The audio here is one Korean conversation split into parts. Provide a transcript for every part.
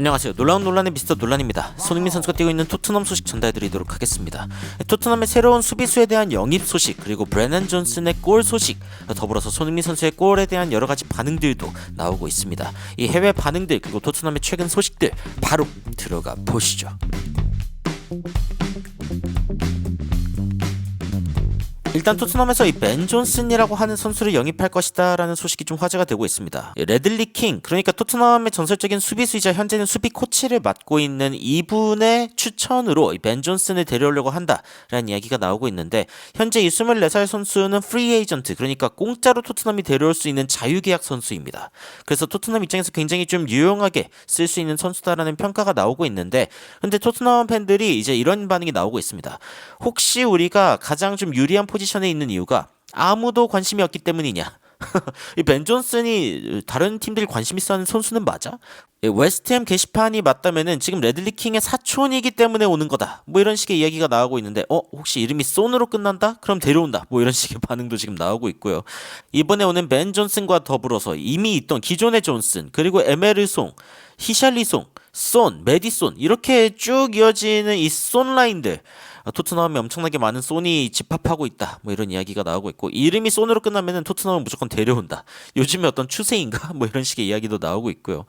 안녕하세요. 놀라운 논란의 미스터 논란입니다. 손흥민 선수가 뛰고 있는 토트넘 소식 전달해드리도록 하겠습니다. 토트넘의 새로운 수비수에 대한 영입 소식, 그리고 브레넌 존슨의 골 소식, 더불어서 손흥민 선수의 골에 대한 여러가지 반응들도 나오고 있습니다. 이 해외 반응들, 그리고 토트넘의 최근 소식들 바로 들어가 보시죠. 일단 토트넘에서 이 벤 존슨이라고 하는 선수를 영입할 것이다 라는 소식이 좀 화제가 되고 있습니다. 레들리 킹, 그러니까 토트넘의 전설적인 수비수이자 현재는 수비 코치를 맡고 있는 이분의 추천으로 벤 존슨을 데려오려고 한다라는 이야기가 나오고 있는데, 현재 이 24살 선수는 프리 에이전트, 그러니까 공짜로 토트넘이 데려올 수 있는 자유계약 선수입니다. 그래서 토트넘 입장에서 굉장히 좀 유용하게 쓸 수 있는 선수다라는 평가가 나오고 있는데, 근데 토트넘 팬들이 이제 이런 반응이 나오고 있습니다. 혹시 우리가 가장 좀 유리한 포지션에 있는 이유가 아무도 관심이 없기 때문이냐? 이 벤 존슨이 다른 팀들이 관심 있어 하는 선수는 맞아? 웨스트햄 게시판이 맞다면은 지금 레들리 킹의 사촌이기 때문에 오는 거다, 뭐 이런 식의 이야기가 나오고 있는데, 혹시 이름이 손으로 끝난다? 그럼 데려온다, 뭐 이런 식의 반응도 지금 나오고 있고요. 이번에 오는 벤 존슨과 더불어서 이미 있던 기존의 존슨, 그리고 에메르송, 히샬리송, 손, 메디손, 이렇게 쭉 이어지는 이 손 라인들, 토트넘에 엄청나게 많은 손이 집합하고 있다, 뭐 이런 이야기가 나오고 있고, 이름이 손으로 끝나면은 토트넘은 무조건 데려온다, 요즘에 어떤 추세인가, 뭐 이런 식의 이야기도 나오고 있고요.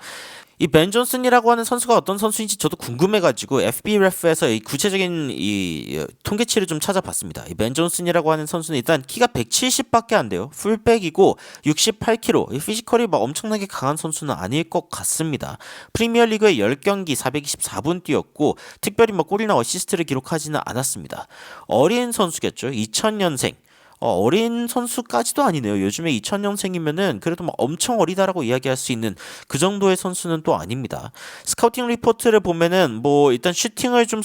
이 벤 존슨이라고 하는 선수가 어떤 선수인지 저도 궁금해가지고 FBref에서 이 구체적인 이 통계치를 좀 찾아봤습니다. 이 벤 존슨이라고 하는 선수는 일단 키가 170밖에 안 돼요. 풀백이고 68kg. 이 피지컬이 막 엄청나게 강한 선수는 아닐 것 같습니다. 프리미어리그에 10경기 424분 뛰었고 특별히 뭐 골이나 어시스트를 기록하지는 않았습니다. 어린 선수겠죠. 2000년생. 어린 선수까지도 아니네요. 요즘에 2000년생이면은 그래도 막 엄청 어리다라고 이야기할 수 있는 그 정도의 선수는 또 아닙니다. 스카우팅 리포트를 보면은 뭐 일단 슈팅을 좀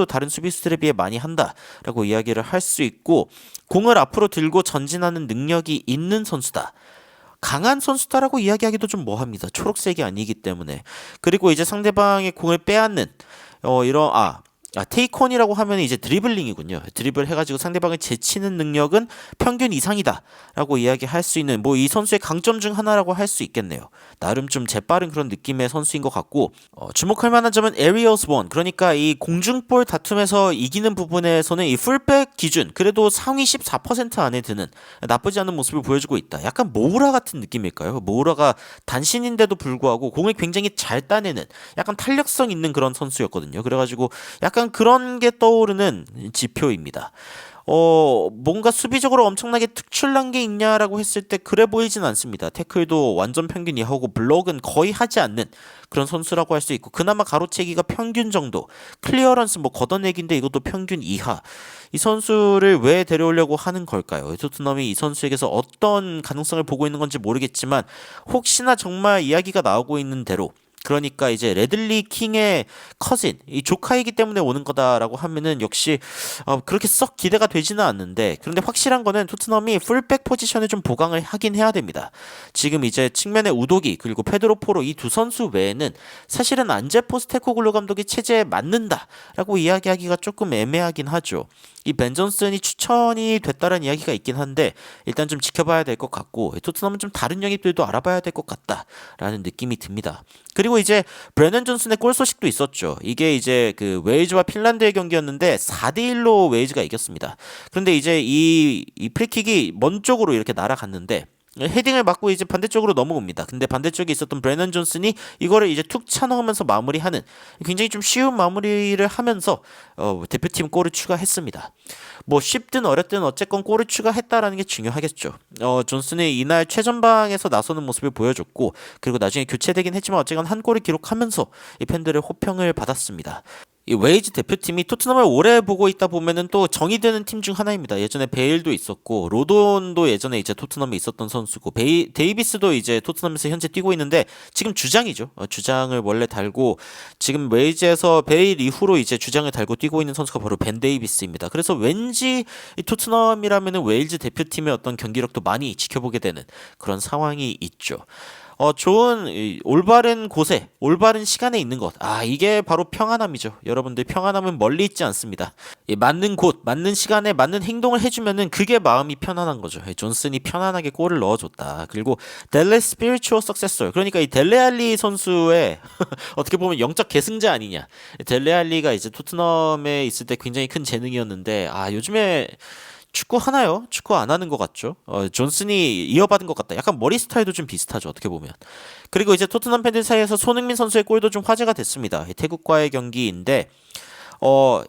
다른 수비수들에 비해 많이 한다라고 이야기를 할 수 있고, 공을 앞으로 들고 전진하는 능력이 있는 선수다, 강한 선수다라고 이야기하기도 좀 뭐합니다. 초록색이 아니기 때문에. 그리고 이제 상대방의 공을 빼앗는 테이크온이라고 하면 이제 드리블링이군요. 드리블 해가지고 상대방을 제치는 능력은 평균 이상이다라고 이야기할 수 있는, 뭐 이 선수의 강점 중 하나라고 할 수 있겠네요. 나름 좀 재빠른 그런 느낌의 선수인 것 같고, 주목할 만한 점은 에리어스 원, 그러니까 이 공중볼 다툼에서 이기는 부분에서는 이 풀백 기준 그래도 상위 14% 안에 드는 나쁘지 않은 모습을 보여주고 있다. 약간 모우라 같은 느낌일까요? 모우라가 단신인데도 불구하고 공을 굉장히 잘 따내는 약간 탄력성 있는 그런 선수였거든요. 그래가지고 약간 그런 게 떠오르는 지표입니다. 뭔가 수비적으로 엄청나게 특출난 게 있냐라고 했을 때 그래 보이진 않습니다. 태클도 완전 평균 이하고 블록은 거의 하지 않는 그런 선수라고 할 수 있고, 그나마 가로채기가 평균 정도, 클리어런스 뭐 걷어내기인데 이것도 평균 이하. 이 선수를 왜 데려오려고 하는 걸까요? 토트넘이 이 선수에게서 어떤 가능성을 보고 있는 건지 모르겠지만, 혹시나 정말 이야기가 나오고 있는 대로, 그러니까 이제 레들리 킹의 커진, 이 조카이기 때문에 오는 거다라고 하면은 역시 그렇게 썩 기대가 되지는 않는데, 그런데 확실한 거는 토트넘이 풀백 포지션을 좀 보강을 하긴 해야 됩니다. 지금 이제 측면에 우도기 그리고 페드로 포로, 이 두 선수 외에는 사실은 안제 포스테코글루 감독의 체제에 맞는다라고 이야기하기가 조금 애매하긴 하죠. 이 벤 존슨이 추천이 됐다는 이야기가 있긴 한데 일단 좀 지켜봐야 될 것 같고, 토트넘은 좀 다른 영입들도 알아봐야 될 것 같다라는 느낌이 듭니다. 그리고 이제 브레넌 존슨의 골 소식도 있었죠. 이게 이제 그 웨일즈와 핀란드의 경기였는데 4대1로 웨일즈가 이겼습니다. 그런데 이제 이 프리킥이 먼 쪽으로 이렇게 날아갔는데 헤딩을 맞고 이제 반대쪽으로 넘어옵니다. 근데 반대쪽에 있었던 브레넌 존슨이 이거를 이제 툭 차넣으면서 마무리하는, 굉장히 좀 쉬운 마무리를 하면서 대표팀 골을 추가했습니다. 뭐 쉽든 어렵든 어쨌건 골을 추가했다라는 게 중요하겠죠. 존슨이 이날 최전방에서 나서는 모습을 보여줬고, 그리고 나중에 교체되긴 했지만 어쨌건 한 골을 기록하면서 이 팬들의 호평을 받았습니다. 이 웨이즈 대표팀이 토트넘을 오래 보고 있다 보면은 또 정이 되는 팀 중 하나입니다. 예전에 베일도 있었고, 로돈도 예전에 이제 토트넘에 있었던 선수고, 데이비스도 이제 토트넘에서 현재 뛰고 있는데 지금 주장이죠. 주장을 원래 달고, 지금 웨이즈에서 베일 이후로 이제 주장을 달고 뛰고 있는 선수가 바로 벤 데이비스입니다. 그래서 왠지 이 토트넘이라면은 웨일즈 대표팀의 어떤 경기력도 많이 지켜보게 되는 그런 상황이 있죠. 좋은 올바른 곳에 올바른 시간에 있는 것. 이게 바로 평안함이죠. 여러분들 평안함은 멀리 있지 않습니다. 맞는 곳, 맞는 시간에 맞는 행동을 해주면은 그게 마음이 편안한 거죠. 존슨이 편안하게 골을 넣어줬다. 그리고 델레 스피리추얼 석세서. 그러니까 이 델레 알리 선수의 어떻게 보면 영적 계승자 아니냐. 델레 알리가 이제 토트넘에 있을 때 굉장히 큰 재능이었는데 요즘에 축구 하나요? 축구 안 하는 것 같죠? 존슨이 이어받은 것 같다. 약간 머리 스타일도 좀 비슷하죠. 어떻게 보면. 그리고 이제 토트넘 팬들 사이에서 손흥민 선수의 골도 좀 화제가 됐습니다. 태국과의 경기인데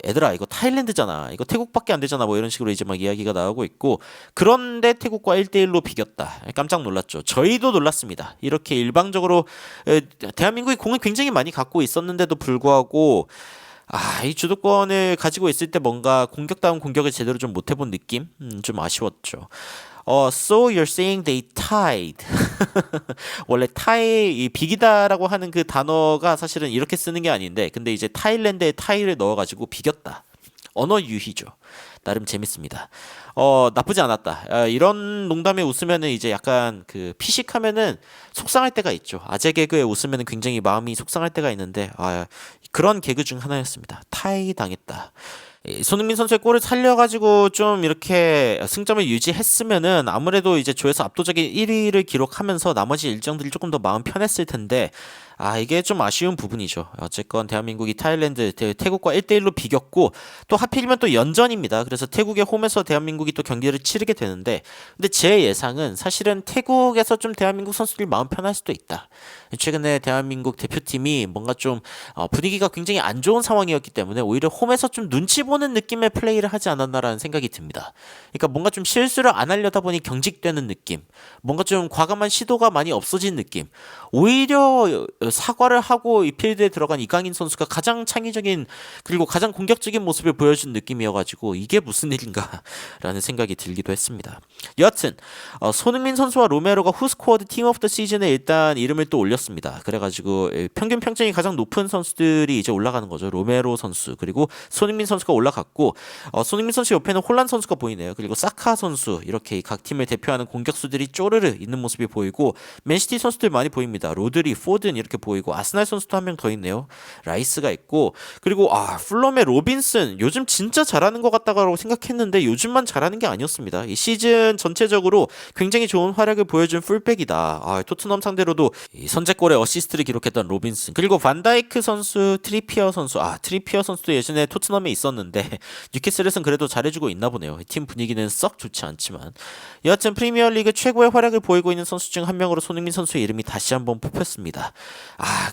얘들아 이거 타일랜드잖아. 이거 태국밖에 안 되잖아. 뭐 이런 식으로 이제 막 이야기가 나오고 있고 그런데 태국과 1대1로 비겼다. 깜짝 놀랐죠. 저희도 놀랐습니다. 이렇게 일방적으로 대한민국이 공을 굉장히 많이 갖고 있었는데도 불구하고 이 주도권을 가지고 있을 때 뭔가 공격다운 공격을 제대로 좀 못 해본 느낌? 좀 아쉬웠죠. So you're saying they tied. 원래 이 비기다라고 하는 그 단어가 사실은 이렇게 쓰는 게 아닌데, 근데 이제 타일랜드에 타이를 넣어가지고 비겼다. 언어 유희죠. 나름 재밌습니다. 나쁘지 않았다. 이런 농담에 웃으면은 이제 약간 그 피식하면은 속상할 때가 있죠. 아재 개그에 웃으면은 굉장히 마음이 속상할 때가 있는데, 그런 개그 중 하나였습니다. 타이 당했다. 손흥민 선수의 골을 살려가지고 좀 이렇게 승점을 유지했으면은 아무래도 이제 조에서 압도적인 1위를 기록하면서 나머지 일정들이 조금 더 마음 편했을 텐데 이게 좀 아쉬운 부분이죠. 어쨌건 대한민국이 태국과 1대1로 비겼고 또 하필이면 또 연전입니다. 그래서 태국의 홈에서 대한민국이 또 경기를 치르게 되는데 근데 제 예상은 사실은 태국에서 좀 대한민국 선수들이 마음 편할 수도 있다. 최근에 대한민국 대표팀이 뭔가 좀 분위기가 굉장히 안 좋은 상황이었기 때문에 오히려 홈에서 좀 눈치 보는 느낌의 플레이를 하지 않았나라는 생각이 듭니다. 그러니까 뭔가 좀 실수를 안 하려다 보니 경직되는 느낌, 뭔가 좀 과감한 시도가 많이 없어진 느낌. 오히려 사과를 하고 이 필드에 들어간 이강인 선수가 가장 창의적인 그리고 가장 공격적인 모습을 보여준 느낌이어가지고 이게 무슨 일인가라는 생각이 들기도 했습니다. 여하튼 손흥민 선수와 로메로가 후스코어드 팀 오브 더 시즌에 일단 이름을 또 올렸습니다. 그래가지고 평균 평점이 가장 높은 선수들이 이제 올라가는 거죠. 로메로 선수 그리고 손흥민 선수가 올라갔고 손흥민 선수 옆에는 홀란 선수가 보이네요. 그리고 사카 선수 이렇게 각 팀을 대표하는 공격수들이 쪼르르 있는 모습이 보이고 맨시티 선수들 많이 보입니다. 로드리, 포든 이렇게 보이고 아스날 선수도 한 명 더 있네요. 라이스가 있고 그리고 풀럼의 로빈슨 요즘 진짜 잘하는 것 같다고 생각했는데 요즘만 잘하는 게 아니었습니다. 이 시즌 전체적으로 굉장히 좋은 활약을 보여준 풀백이다. 토트넘 상대로도 이 선제골에 어시스트를 기록했던 로빈슨 그리고 반다이크 선수, 트리피어 선수 트리피어 선수도 예전에 토트넘에 있었는데 뉴캐슬에서는 그래도 잘해주고 있나 보네요. 팀 분위기는 썩 좋지 않지만 여하튼 프리미어리그 최고의 활약을 보이고 있는 선수 중 한 명으로 손흥민 선수의 이름이 다시 한번 뽑혔습니다.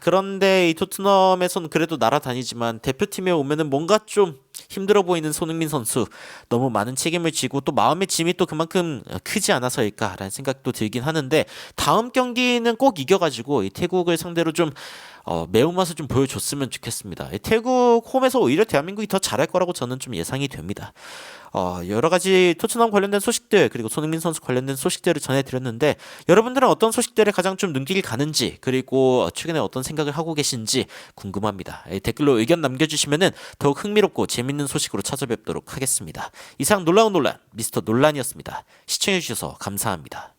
그런데 이 토트넘에서는 그래도 날아다니지만 대표팀에 오면은 뭔가 좀 힘들어 보이는 손흥민 선수 너무 많은 책임을 지고 또 마음의 짐이 또 그만큼 크지 않아서일까라는 생각도 들긴 하는데 다음 경기는 꼭 이겨가지고 이 태국을 상대로 좀 매운맛을 좀 보여줬으면 좋겠습니다. 태국 홈에서 오히려 대한민국이 더 잘할 거라고 저는 좀 예상이 됩니다. 여러 가지 토트넘 관련된 소식들 그리고 손흥민 선수 관련된 소식들을 전해드렸는데 여러분들은 어떤 소식들에 가장 좀 눈길이 가는지 그리고 최근에 어떤 생각을 하고 계신지 궁금합니다. 댓글로 의견 남겨주시면 더욱 흥미롭고 재밌는 소식으로 찾아뵙도록 하겠습니다. 이상 놀라운 논란 미스터 논란이었습니다. 시청해주셔서 감사합니다.